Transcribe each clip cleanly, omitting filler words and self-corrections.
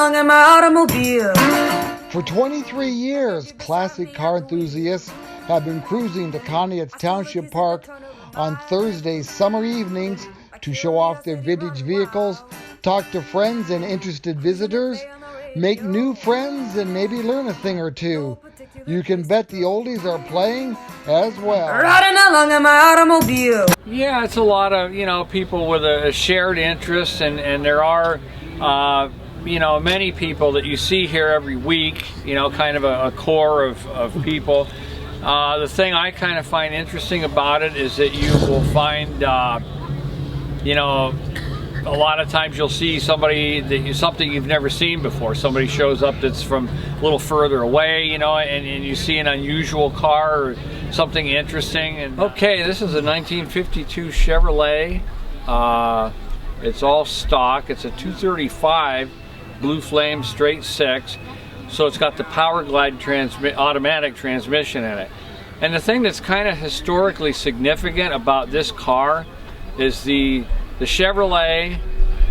along in my automobile. For 23 years, classic car enthusiasts have been cruising to Conneaut Township Park on Thursday summer evenings to show off their vintage vehicles, talk to friends and interested visitors, make new friends, and maybe learn a thing or two. You can bet the oldies are playing as well. Riding along in my automobile. Yeah, it's a lot of, people with a shared interest, and there are, many people that you see here every week, kind of a core of people. The thing I kind of find interesting about it is that you will find, a lot of times you'll see something you've never seen before. Somebody shows up that's from a little further away, and you see an unusual car or something interesting. And okay, this is a 1952 Chevrolet. It's all stock. It's a 235 Blue Flame straight six. So it's got the Power Glide automatic transmission in it. And the thing that's kind of historically significant about this car is the Chevrolet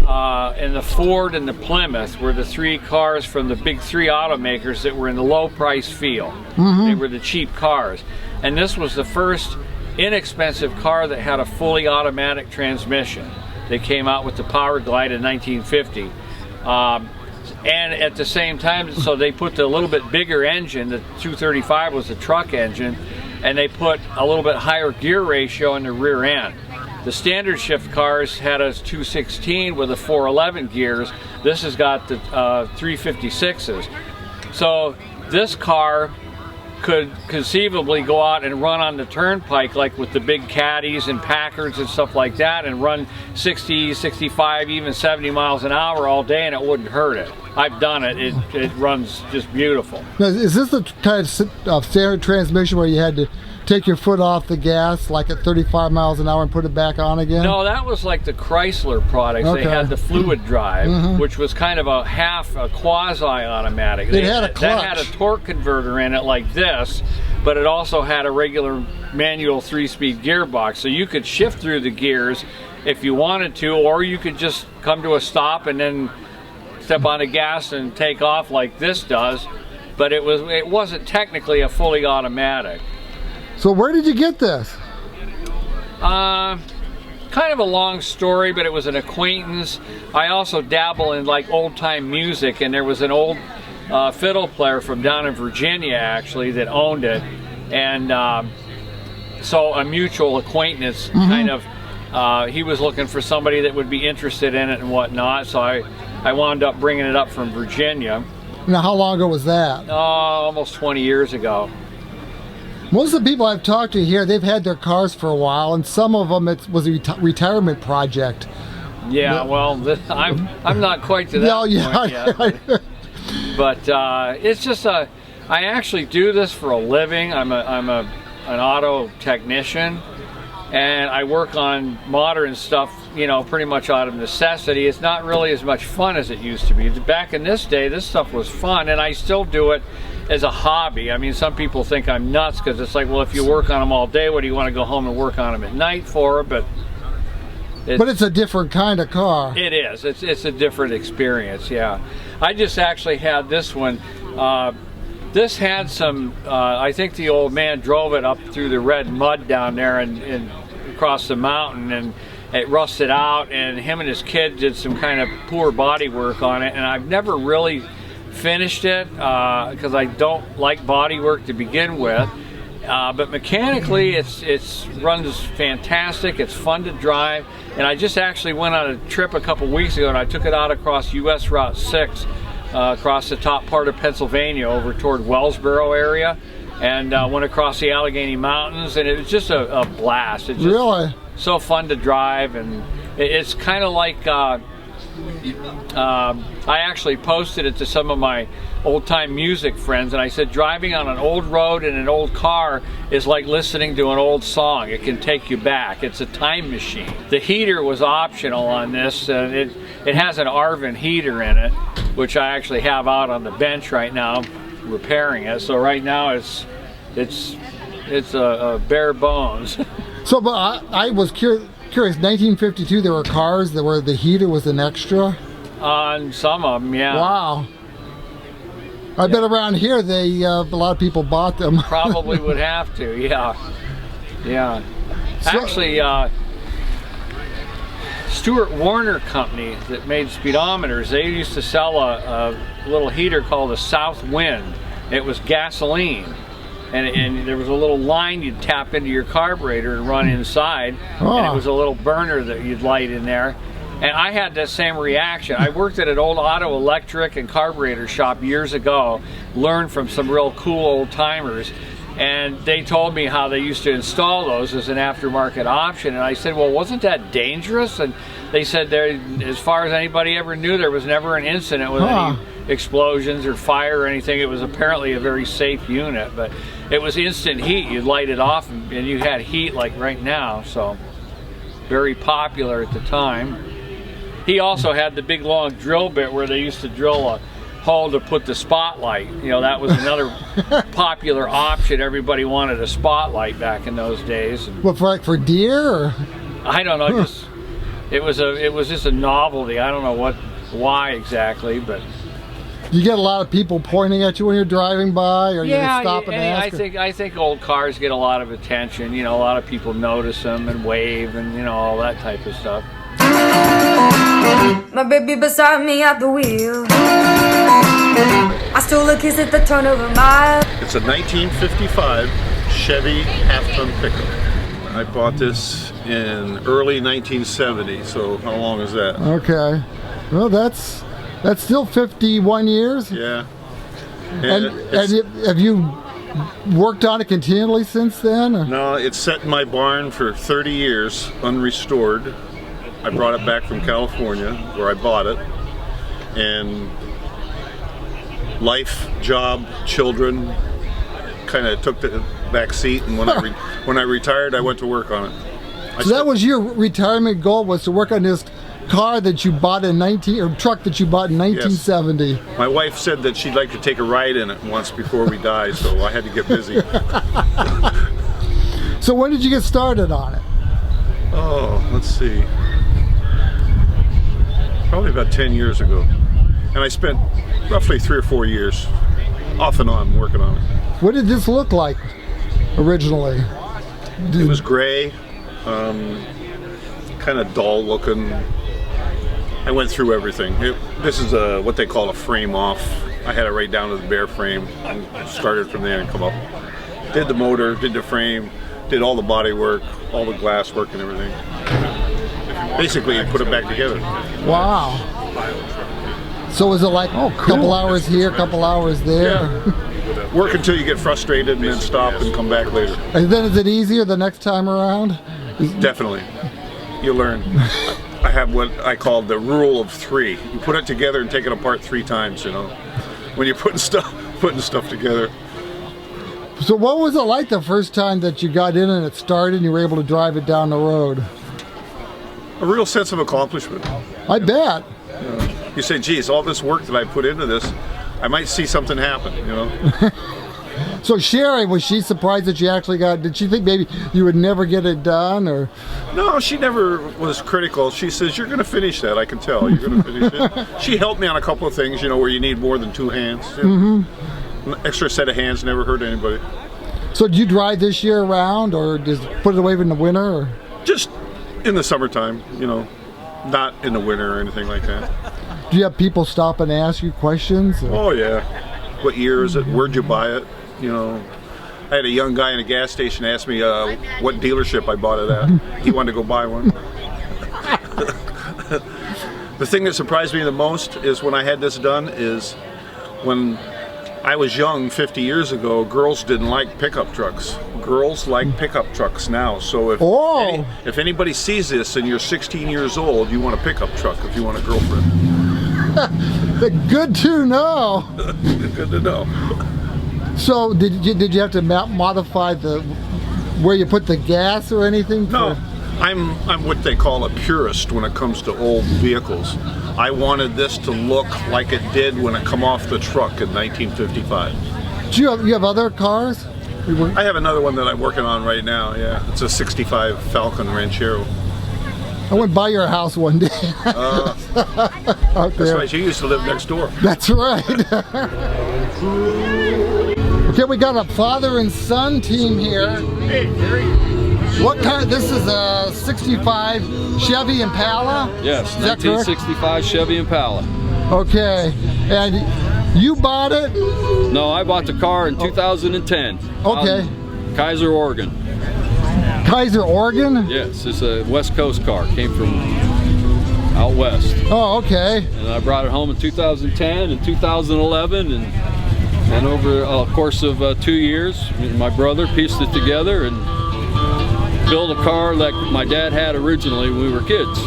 and the Ford and the Plymouth were the three cars from the big three automakers that were in the low price field. They were the cheap cars. And this was the first inexpensive car that had a fully automatic transmission. They came out with the Power Glide in 1950. And at the same time, so they put the little bit bigger engine, the 235 was the truck engine, and they put a little bit higher gear ratio in the rear end. The standard shift cars had a 216 with a 411 gears. This has got the 356s. So this car could conceivably go out and run on the turnpike like with the big Caddies and Packards and stuff like that and run 60, 65, even 70 miles an hour all day and it wouldn't hurt it. I've done it. It runs just beautiful. Now, is this the kind of standard transmission where you had to take your foot off the gas like at 35 miles an hour and put it back on again? No, that was like the Chrysler products. Okay. They had the fluid drive, which was kind of a quasi-automatic. It had a clutch. That had a torque converter in it like this, but it also had a regular manual 3-speed gearbox. So you could shift through the gears if you wanted to, or you could just come to a stop and then step on the gas and take off like this does. But it wasn't technically a fully automatic. So where did you get this? Kind of a long story, but it was an acquaintance. I also dabble in like old time music, and there was an old fiddle player from down in Virginia actually that owned it, and so a mutual acquaintance kind of, he was looking for somebody that would be interested in it and whatnot, so I wound up bringing it up from Virginia. Now how long ago was that? Almost 20 years ago. Most of the people I've talked to here, they've had their cars for a while, and some of them it was a retirement project. Yeah, well, I'm not quite to that point yet. But it's just I actually do this for a living. I'm an auto technician, and I work on modern stuff, pretty much out of necessity. It's not really as much fun as it used to be. Back in this day, this stuff was fun, and I still do it as a hobby. I mean, some people think I'm nuts because it's like, well, if you work on them all day, what do you want to go home and work on them at night for? But it's a different kind of car. It is. It's a different experience, yeah. I just actually had this one. This had some, I think the old man drove it up through the red mud down there and across the mountain, and it rusted out, and him and his kid did some kind of poor body work on it, and I've never really finished it because I don't like body work to begin with, but mechanically it runs fantastic. It's fun to drive, and I just actually went on a trip a couple weeks ago and I took it out across US Route 6 across the top part of Pennsylvania over toward Wellsboro area, and went across the Allegheny Mountains, and it was just a blast. It's just really so fun to drive, and it's kind of like I actually posted it to some of my old-time music friends, and I said driving on an old road in an old car is like listening to an old song. It can take you back. It's a time machine. The heater was optional on this, and it has an Arvin heater in it, which I actually have out on the bench right now repairing it. So right now it's a bare bones. So, but I was curious. 1952, there were cars that were the heater was an extra. On some of them, yeah. Wow. I bet around here a lot of people bought them. Probably would have to, yeah. Yeah. So, actually, Stuart Warner Company that made speedometers, they used to sell a little heater called a South Wind. It was gasoline. And there was a little line you'd tap into your carburetor and run inside. And it was a little burner that you'd light in there. And I had that same reaction. I worked at an old auto electric and carburetor shop years ago, learned from some real cool old timers, and they told me how they used to install those as an aftermarket option. And I said, well, wasn't that dangerous? And they said, as far as anybody ever knew, there was never an incident with any explosions or fire or anything. It was apparently a very safe unit, but it was instant heat. You'd light it off and you had heat like right now, so very popular at the time. He also had the big long drill bit where they used to drill a hole to put the spotlight. You know, that was another popular option. Everybody wanted a spotlight back in those days. What, for deer? Or? I don't know. Just it was just a novelty. I don't know why exactly, but. You get a lot of people pointing at you when you're driving by, or you just stop and ask? I think old cars get a lot of attention. You know, a lot of people notice them and wave and, you know, all that type of stuff. My baby beside me at the wheel. I stole a kiss at the turn of a mile. It's a 1955 Chevy half-ton pickup. I bought this in early 1970, so how long is that? Okay. Well, that's still 51 years? Yeah. And have you worked on it continually since then? Or? No, it's set in my barn for 30 years, unrestored. I brought it back from California, where I bought it, and life, job, children kind of took the back seat, and when I retired, I went to work on it. So that was your retirement goal, was to work on this car that you bought in truck that you bought in 1970. Yes. My wife said that she'd like to take a ride in it once before we die, so I had to get busy. So when did you get started on it? Oh, let's see. Probably about 10 years ago. And I spent roughly 3 or 4 years off and on working on it. What did this look like originally? It was gray, kind of dull looking. I went through everything. This is what they call a frame off. I had it right down to the bare frame and started from there and come up. Did the motor, did the frame, did all the body work, all the glass work and everything. Basically, I put it back together. Wow. So was it like a couple hours here, a couple hours there? Yeah. Work until you get frustrated and then stop and come back later. And then is it easier the next time around? Definitely. You learn. I have what I call the rule of 3. You put it together and take it apart 3 times, you know, when you're putting stuff together. So what was it like the first time that you got in and it started and you were able to drive it down the road? A real sense of accomplishment. I bet. You say, geez, all this work that I put into this, I might see something happen, you know. So Sherry, was she surprised that you actually did she think maybe you would never get it done, or? No, she never was critical. She says, you're going to finish that, I can tell. You're going to finish it. She helped me on a couple of things, you know, where you need more than 2 hands. You know. An extra set of hands never hurt anybody. So did you drive this year around, or just put it away in the winter? Or? Just in the summertime, you know, not in the winter or anything like that. Do you have people stop and ask you questions? Or? Oh yeah. What year is it? Where'd you buy it? You know, I had a young guy in a gas station ask me what dealership I bought it at. He wanted to go buy one. The thing that surprised me the most is when I had this done is when I was young 50 years ago, girls didn't like pickup trucks. Girls like pickup trucks now. So if anybody sees this and you're 16 years old, you want a pickup truck if you want a girlfriend. Good to know. Good to know. So did you have to modify where you put the gas or anything? No, I'm what they call a purist when it comes to old vehicles. I wanted this to look like it did when it come off the truck in 1955. Do you have other cars? I have another one that I'm working on right now, yeah. It's a 65 Falcon Ranchero. I went by your house one day. Out That's there. right. She used to live next door. That's right. Okay, we got a father and son team here. Hey, Gary. What kind? This is a '65 Chevy Impala. Yes, Is that correct? 1965 Chevy Impala. Okay, and you bought it? No, I bought the car in 2010. Okay. Out in Kaiser, Oregon. Kaiser, Oregon? Yes, it's a West Coast car. Came from out west. Oh, okay. And I brought it home in 2010 and 2011, and over a course of 2 years, me and my brother pieced it together and built a car like my dad had originally when we were kids.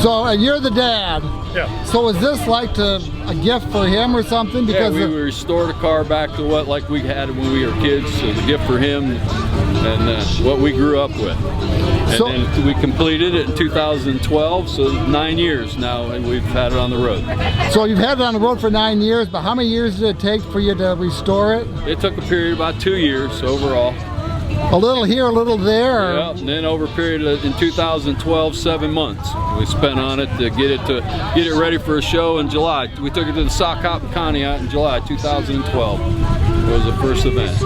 So, and you're the dad. Yeah. So is this like a gift for him or something? Yeah, Because we restored a car back to what like we had when we were kids. So the gift for him and what we grew up with. And So- then we completed it in 2012, so 9 years now, and we've had it on the road. so you've had it on the road for 9 years, but how many years did it take for you to restore it? It took a period of about 2 years overall. A little here, a little there. or- Yeah, and then over a period of, in 2012, 7 months we spent on it to get it ready for a show in July. We took it to the Sock Hop in Conneaut in July 2012. It was the first event.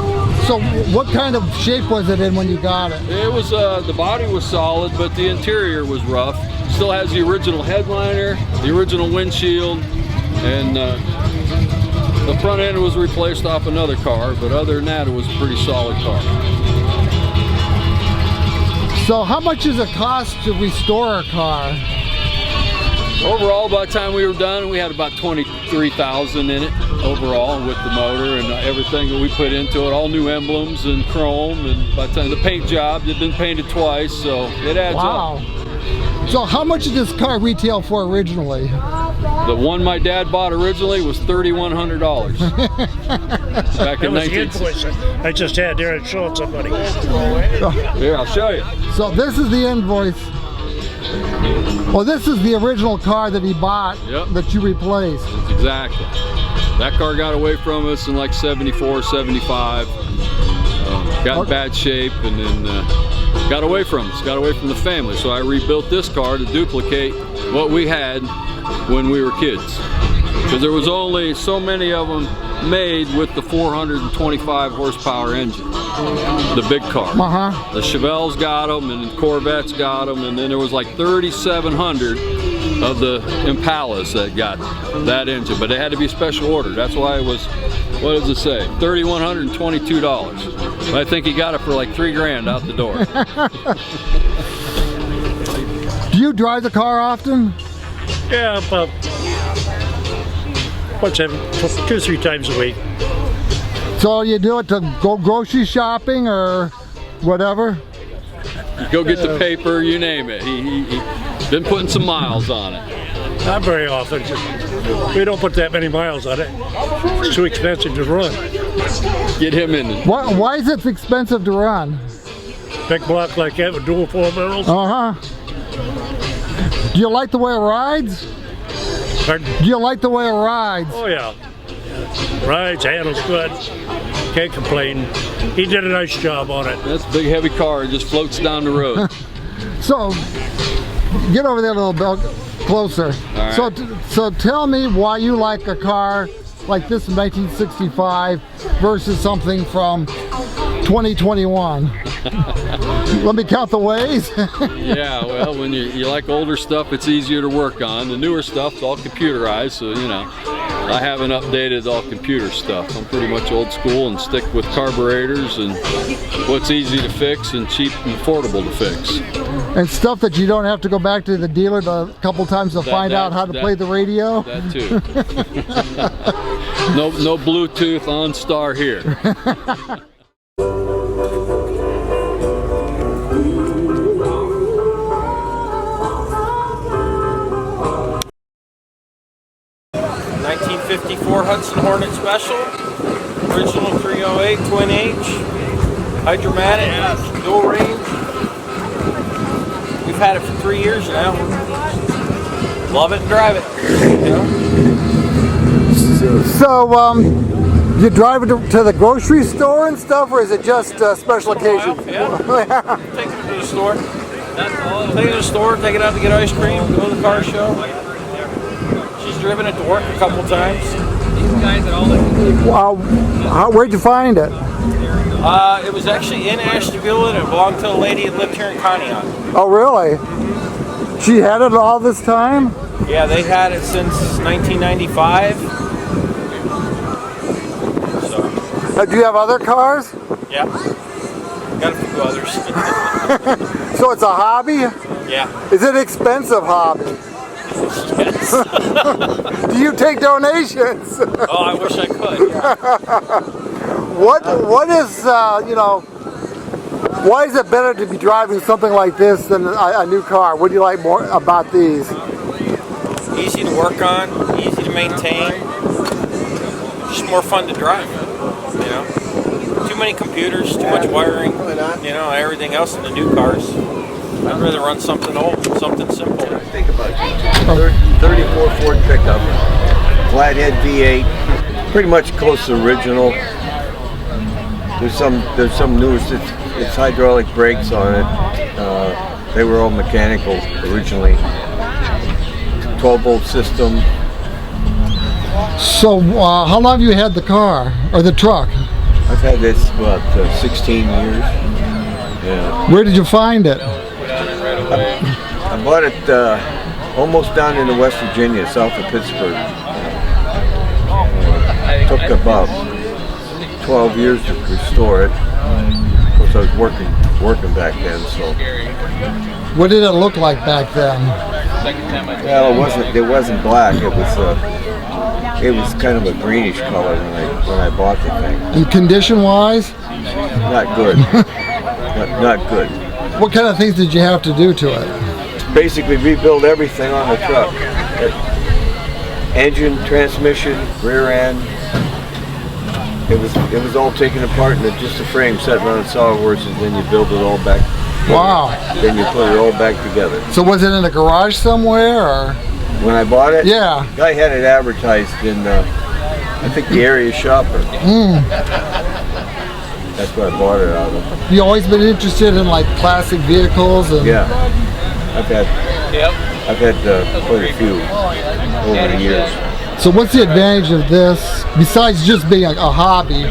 So what kind of shape was it in when you got it? It was the body was solid, but the interior was rough. Still has the original headliner, the original windshield, and the front end was replaced off another car. But other than that, it was a pretty solid car. So how much does it cost to restore a car? Overall, by the time we were done, we had about 23,000 in it overall with the motor and everything that we put into it. All new emblems and chrome, and by the time the paint job, it had been painted twice, so it adds Wow. So how much did this car retail for originally? up. The one my dad bought originally was $3,100 back That in was the 19. invoice I just had there and showed somebody. Here, I'll show you. So this is the invoice. Well, this is the original car that he bought Yep. that you replaced. Exactly. That car got away from us in like 74, 75. Got in bad shape, and then got away from us, got away from the family. So I rebuilt this car to duplicate what we had when we were kids. Because there was only so many of them made with the 425 horsepower engine, the big car. Uh-huh. The Chevelles got them, and the Corvettes got them, and then there was like 3,700 of the Impalas that got that engine, but it had to be special order. That's why it was, what does it say, $3,122. But I think he got it for like $3,000 out the door. Do you drive the car often? Yeah, about once every 2 or 3 times a week. So you do it to go grocery shopping or whatever? Go get the paper, you name it. He been putting some miles on it. Not very often. We don't put that many miles on it. It's too expensive to run. Get him in it. Why is it expensive to run? Big block like that with dual 4 barrels. Uh-huh. Do you like the way it rides? Pardon? Do you like the way it rides? Oh yeah. Rides, handles good. Can't complain. He did a nice job on it. That's a big heavy car, it just floats down the road. So, get over there a little bit closer. right. So tell me why you like a car like this in 1965 versus something from 2021. Let me count the ways. Yeah, well, when you like older stuff, it's easier to work on. The newer stuff's all computerized, so you know, I haven't updated all computer stuff. I'm pretty much old school and stick with carburetors and what's easy to fix and cheap and affordable to fix. And stuff that you don't have to go back to the dealer a couple times to find out how to play the radio. That too. No Bluetooth on star here. '54 Hudson Hornet Special, original 308 Twin H, hydromatic, dual range. We've had it for 3 years now. Love it and drive it. So, you drive it to the grocery store and stuff, or is it just special occasions? Yeah. Take it to the store. Take it to the store, take it out to get ice cream, go to the car show. She's driven it to work a couple times. Where'd you find it? It was actually in Ashtabula and it belonged to a lady that lived here in Conneaut. Oh, really? She had it all this time? Yeah, they had it since 1995. So. Do you have other cars? Yeah. Got a few others. So it's a hobby? Yeah. Is it an expensive hobby? Yes. Do you take donations? Oh, I wish I could. Yeah. What is, why is it better to be driving something like this than a new car? What do you like more about these? Easy to work on, easy to maintain, just more fun to drive, you know. Too many computers, too much wiring, you know, everything else in the new cars. I'd rather run something old, something simple. Think about it. 34 Ford pickup, Flathead V8, pretty much close to original. There's some news. It's hydraulic brakes on it. They were all mechanical originally. 12-volt system. So how long have you had the car or the truck? I've had this about 16 years. Yeah. Where did you find it? I bought it almost down into West Virginia, south of Pittsburgh. Took about 12 years to restore it. Of course, I was working back then, so. What did it look like back then? Well, it wasn't black. It was kind of a greenish color when I bought the thing. And condition-wise? Not good. not good. What kind of things did you have to do to it? Basically rebuild everything on the truck. Engine, transmission, rear end. It was all taken apart and just a frame set on sawhorses, and then you build it all back. Wow. Then you put it all back together. So was it in a garage somewhere, or? When I bought it? Yeah. Guy had it advertised in, I think, the area shopper. That's where I bought it out of. You always been interested in like classic vehicles? And yeah. I've had quite a few over the years. So what's the advantage of this, besides just being a hobby,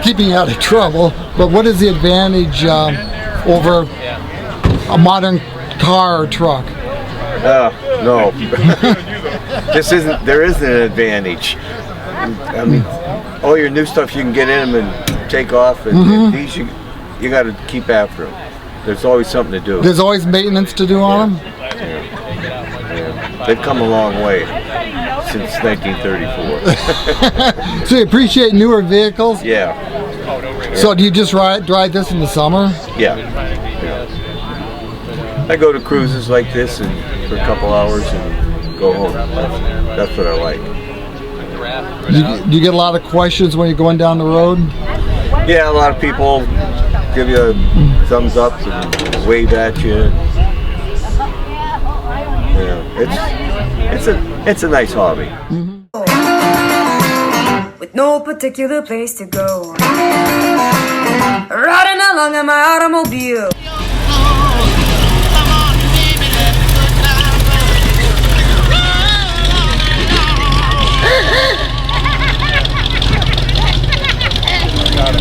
keeping out of trouble, but what is the advantage over a modern car or truck? No. There isn't an advantage. I mean, all your new stuff you can get in them and take off, and these you got to keep after them. There's always something to do. There's always maintenance to do on them? Yeah. They've come a long way since 1934. So you appreciate newer vehicles? Yeah. So do you just drive this in the summer? Yeah. I go to cruises like this and for a couple hours and go home. That's what I like. Do you get a lot of questions when you're going down the road? Yeah, a lot of people give you a thumbs up and wave at you. Yeah, it's a nice hobby. With no particular place to go, riding along in my automobile. Got it.